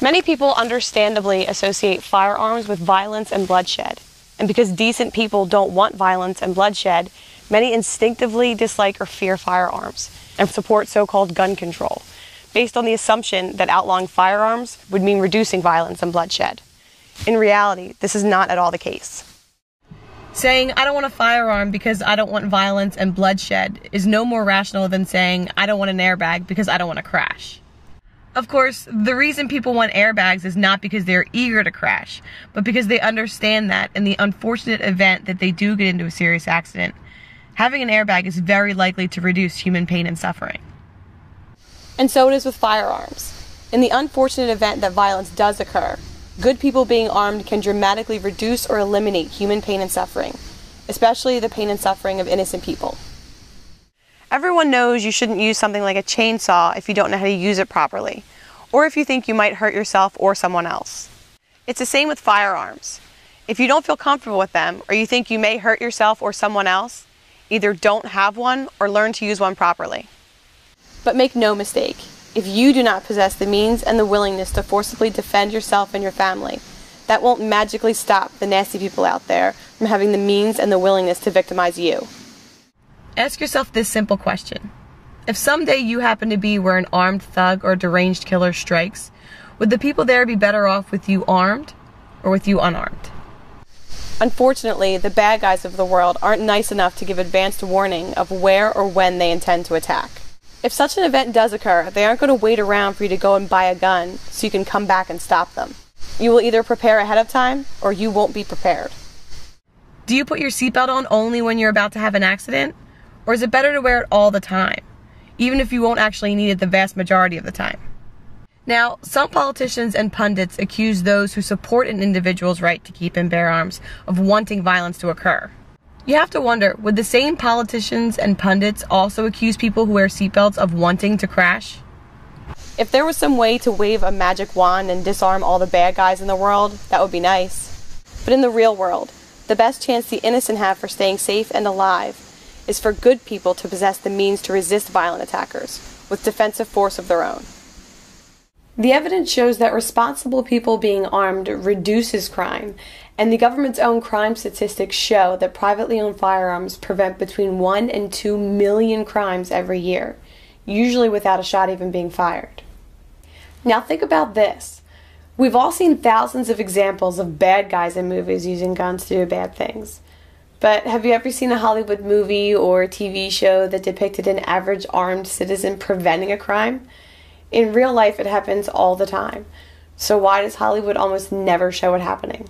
Many people understandably associate firearms with violence and bloodshed. And because decent people don't want violence and bloodshed, many instinctively dislike or fear firearms and support so-called gun control, based on the assumption that outlawing firearms would mean reducing violence and bloodshed. In reality, this is not at all the case. Saying, I don't want a firearm because I don't want violence and bloodshed is no more rational than saying, I don't want an airbag because I don't want to crash. Of course, the reason people want airbags is not because they're eager to crash, but because they understand that in the unfortunate event that they do get into a serious accident, having an airbag is very likely to reduce human pain and suffering. And so it is with firearms. In the unfortunate event that violence does occur, good people being armed can dramatically reduce or eliminate human pain and suffering, especially the pain and suffering of innocent people. Everyone knows you shouldn't use something like a chainsaw if you don't know how to use it properly, or if you think you might hurt yourself or someone else. It's the same with firearms. If you don't feel comfortable with them, or you think you may hurt yourself or someone else, either don't have one or learn to use one properly. But make no mistake, if you do not possess the means and the willingness to forcibly defend yourself and your family, that won't magically stop the nasty people out there from having the means and the willingness to victimize you. Ask yourself this simple question. If someday you happen to be where an armed thug or deranged killer strikes, would the people there be better off with you armed or with you unarmed? Unfortunately, the bad guys of the world aren't nice enough to give advanced warning of where or when they intend to attack. If such an event does occur, they aren't going to wait around for you to go and buy a gun so you can come back and stop them. You will either prepare ahead of time or you won't be prepared. Do you put your seatbelt on only when you're about to have an accident? Or is it better to wear it all the time, even if you won't actually need it the vast majority of the time? Now, some politicians and pundits accuse those who support an individual's right to keep and bear arms of wanting violence to occur. You have to wonder, would the same politicians and pundits also accuse people who wear seatbelts of wanting to crash? If there was some way to wave a magic wand and disarm all the bad guys in the world, that would be nice. But in the real world, the best chance the innocent have for staying safe and alive is for good people to possess the means to resist violent attackers with defensive force of their own. The evidence shows that responsible people being armed reduces crime, and the government's own crime statistics show that privately owned firearms prevent between 1 and 2 million crimes every year, usually without a shot even being fired. Now think about this. We've all seen thousands of examples of bad guys in movies using guns to do bad things. But have you ever seen a Hollywood movie or TV show that depicted an average armed citizen preventing a crime? In real life, it happens all the time. So why does Hollywood almost never show it happening?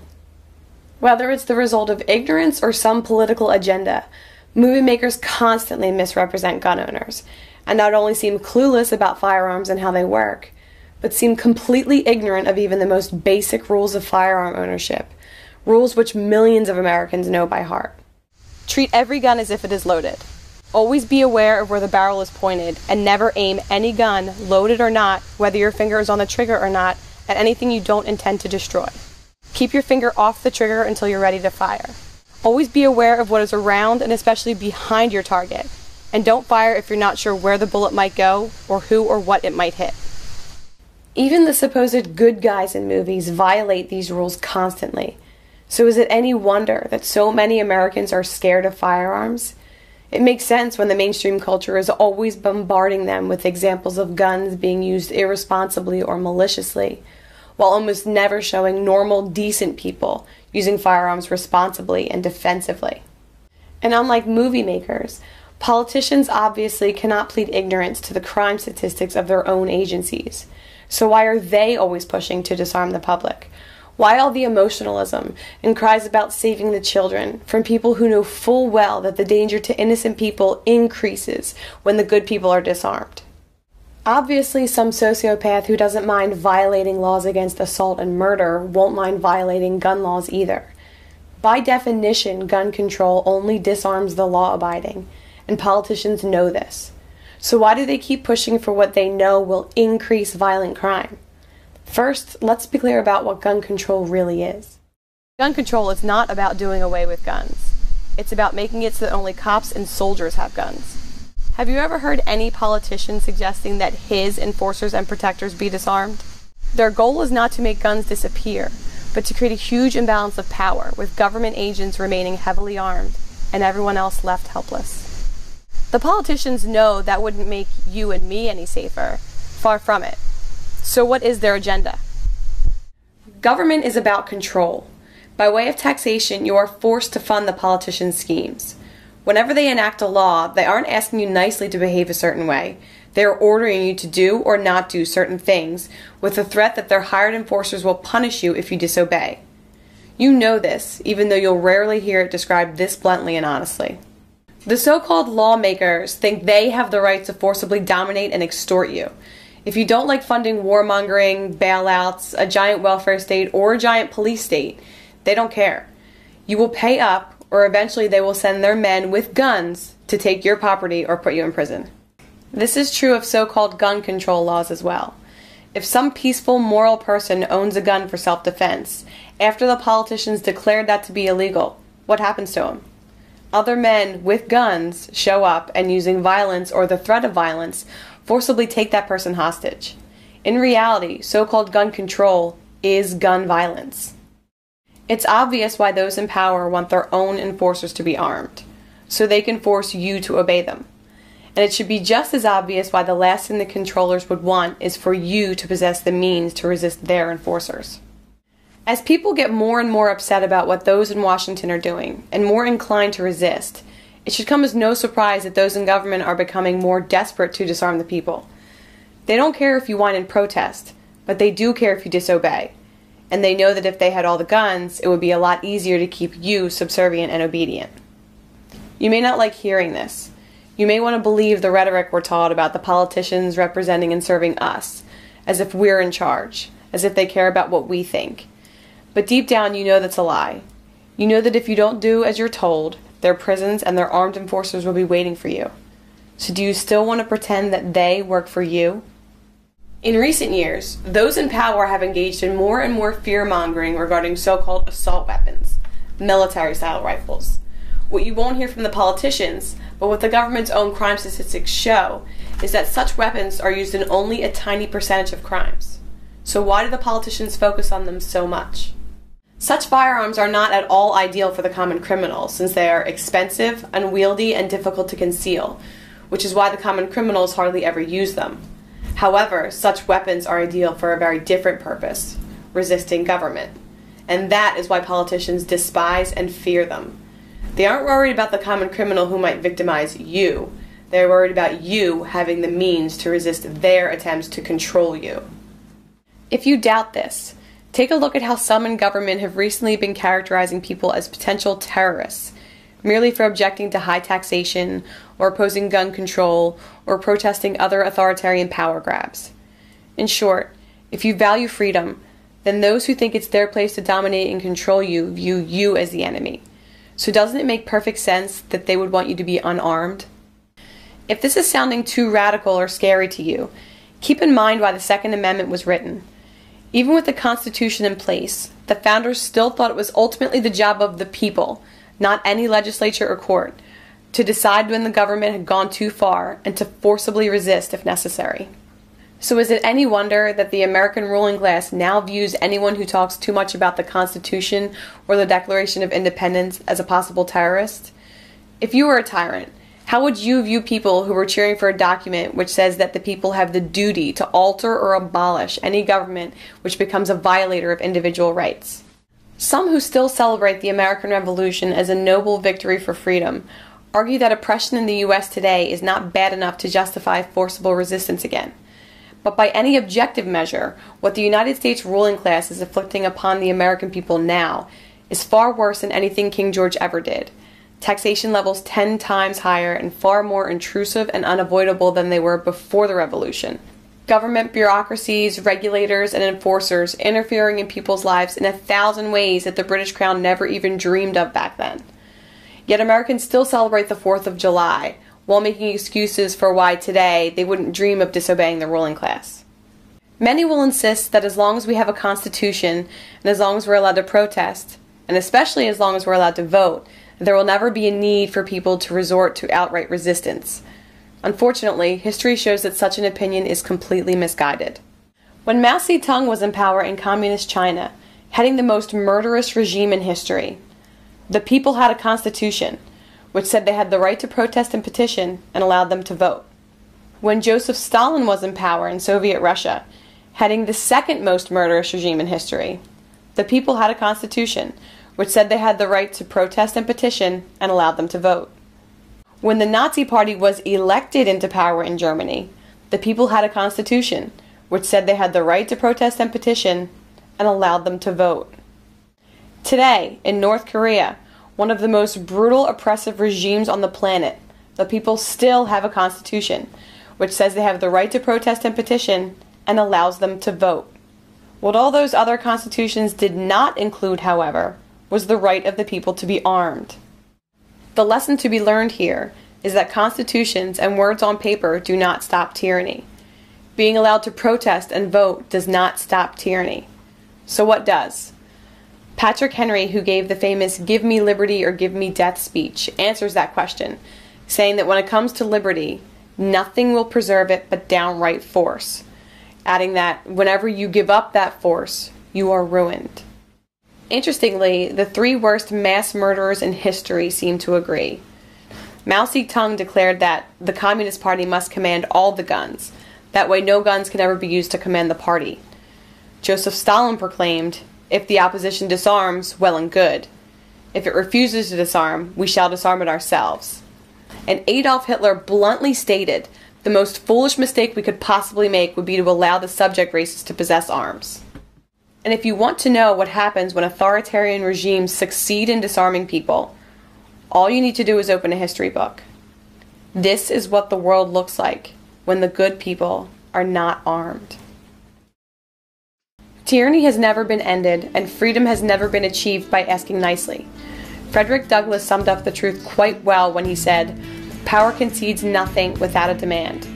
Whether it's the result of ignorance or some political agenda, movie makers constantly misrepresent gun owners, and not only seem clueless about firearms and how they work, but seem completely ignorant of even the most basic rules of firearm ownership, rules which millions of Americans know by heart. Treat every gun as if it is loaded. Always be aware of where the barrel is pointed, and never aim any gun, loaded or not, whether your finger is on the trigger or not, at anything you don't intend to destroy. Keep your finger off the trigger until you're ready to fire. Always be aware of what is around and especially behind your target, and don't fire if you're not sure where the bullet might go or who or what it might hit. Even the supposed good guys in movies violate these rules constantly. So is it any wonder that so many Americans are scared of firearms? It makes sense when the mainstream culture is always bombarding them with examples of guns being used irresponsibly or maliciously, while almost never showing normal, decent people using firearms responsibly and defensively. And unlike movie makers, politicians obviously cannot plead ignorance to the crime statistics of their own agencies. So why are they always pushing to disarm the public? Why all the emotionalism and cries about saving the children from people who know full well that the danger to innocent people increases when the good people are disarmed? Obviously, some sociopath who doesn't mind violating laws against assault and murder won't mind violating gun laws either. By definition, gun control only disarms the law-abiding, and politicians know this. So why do they keep pushing for what they know will increase violent crime? First, let's be clear about what gun control really is. Gun control is not about doing away with guns. It's about making it so that only cops and soldiers have guns. Have you ever heard any politician suggesting that his enforcers and protectors be disarmed? Their goal is not to make guns disappear, but to create a huge imbalance of power, with government agents remaining heavily armed and everyone else left helpless. The politicians know that wouldn't make you and me any safer. Far from it. So what is their agenda? Government is about control. By way of taxation, you are forced to fund the politicians' schemes. Whenever they enact a law, they aren't asking you nicely to behave a certain way. They are ordering you to do or not do certain things, with the threat that their hired enforcers will punish you if you disobey. You know this, even though you'll rarely hear it described this bluntly and honestly. The so-called lawmakers think they have the right to forcibly dominate and extort you. If you don't like funding warmongering, bailouts, a giant welfare state, or a giant police state, they don't care. You will pay up, or eventually they will send their men with guns to take your property or put you in prison. This is true of so-called gun control laws as well. If some peaceful, moral person owns a gun for self-defense, after the politicians declared that to be illegal, what happens to him? Other men with guns show up and, using violence or the threat of violence, forcibly take that person hostage. In reality, so-called gun control is gun violence. It's obvious why those in power want their own enforcers to be armed, so they can force you to obey them. And it should be just as obvious why the last thing the controllers would want is for you to possess the means to resist their enforcers. As people get more and more upset about what those in Washington are doing, and more inclined to resist, it should come as no surprise that those in government are becoming more desperate to disarm the people. They don't care if you whine and protest, but they do care if you disobey. And they know that if they had all the guns, it would be a lot easier to keep you subservient and obedient. You may not like hearing this. You may want to believe the rhetoric we're taught about the politicians representing and serving us, as if we're in charge, as if they care about what we think. But deep down, you know that's a lie. You know that if you don't do as you're told, their prisons and their armed enforcers will be waiting for you. So do you still want to pretend that they work for you? In recent years, those in power have engaged in more and more fear-mongering regarding so-called assault weapons, military-style rifles. What you won't hear from the politicians, but what the government's own crime statistics show, is that such weapons are used in only a tiny percentage of crimes. So why do the politicians focus on them so much? Such firearms are not at all ideal for the common criminal, since they are expensive, unwieldy, and difficult to conceal, which is why the common criminals hardly ever use them. However, such weapons are ideal for a very different purpose: resisting government. And that is why politicians despise and fear them. They aren't worried about the common criminal who might victimize you. They're worried about you having the means to resist their attempts to control you. If you doubt this, take a look at how some in government have recently been characterizing people as potential terrorists, merely for objecting to high taxation, or opposing gun control, or protesting other authoritarian power grabs. In short, if you value freedom, then those who think it's their place to dominate and control you view you as the enemy. So doesn't it make perfect sense that they would want you to be unarmed? If this is sounding too radical or scary to you, keep in mind why the Second Amendment was written. Even with the Constitution in place, the founders still thought it was ultimately the job of the people, not any legislature or court, to decide when the government had gone too far and to forcibly resist if necessary. So is it any wonder that the American ruling class now views anyone who talks too much about the Constitution or the Declaration of Independence as a possible terrorist? If you were a tyrant, how would you view people who were cheering for a document which says that the people have the duty to alter or abolish any government which becomes a violator of individual rights? Some who still celebrate the American Revolution as a noble victory for freedom argue that oppression in the U.S. today is not bad enough to justify forcible resistance again. But by any objective measure, what the United States ruling class is inflicting upon the American people now is far worse than anything King George ever did. Taxation levels 10 times higher and far more intrusive and unavoidable than they were before the Revolution. Government bureaucracies, regulators, and enforcers interfering in people's lives in 1,000 ways that the British Crown never even dreamed of back then. Yet Americans still celebrate the 4th of July, while making excuses for why today they wouldn't dream of disobeying the ruling class. Many will insist that as long as we have a constitution, and as long as we're allowed to protest, and especially as long as we're allowed to vote, there will never be a need for people to resort to outright resistance. Unfortunately, history shows that such an opinion is completely misguided. When Mao Zedong was in power in communist China, heading the most murderous regime in history, the people had a constitution, which said they had the right to protest and petition and allowed them to vote. When Joseph Stalin was in power in Soviet Russia, heading the second most murderous regime in history, the people had a constitution, which said they had the right to protest and petition and allowed them to vote. When the Nazi Party was elected into power in Germany, the people had a constitution, which said they had the right to protest and petition and allowed them to vote. Today, in North Korea, one of the most brutal, oppressive regimes on the planet, the people still have a constitution, which says they have the right to protest and petition and allows them to vote. What all those other constitutions did not include, however, was the right of the people to be armed. The lesson to be learned here is that constitutions and words on paper do not stop tyranny. Being allowed to protest and vote does not stop tyranny. So what does? Patrick Henry, who gave the famous "Give me liberty or give me death" speech, answers that question, saying that when it comes to liberty, nothing will preserve it but downright force, adding that whenever you give up that force, you are ruined. Interestingly, the three worst mass murderers in history seem to agree. Mao Zedong declared that the Communist Party must command all the guns. That way no guns can ever be used to command the party. Joseph Stalin proclaimed, "If the opposition disarms, well and good. If it refuses to disarm, we shall disarm it ourselves." And Adolf Hitler bluntly stated, the most foolish mistake we could possibly make would be to allow the subject races to possess arms. And if you want to know what happens when authoritarian regimes succeed in disarming people, all you need to do is open a history book. This is what the world looks like when the good people are not armed. Tyranny has never been ended, and freedom has never been achieved by asking nicely. Frederick Douglass summed up the truth quite well when he said, "Power concedes nothing without a demand.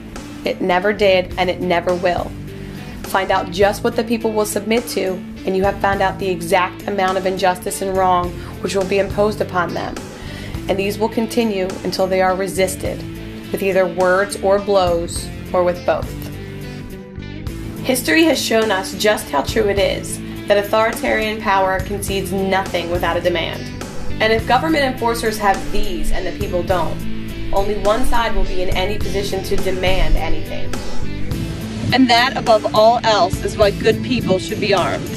It never did, and it never will." Find out just what the people will submit to, and you have found out the exact amount of injustice and wrong which will be imposed upon them. And these will continue until they are resisted, with either words or blows, or with both. History has shown us just how true it is that authoritarian power concedes nothing without a demand. And if government enforcers have these and the people don't, only one side will be in any position to demand anything. And that, above all else, is why good people should be armed.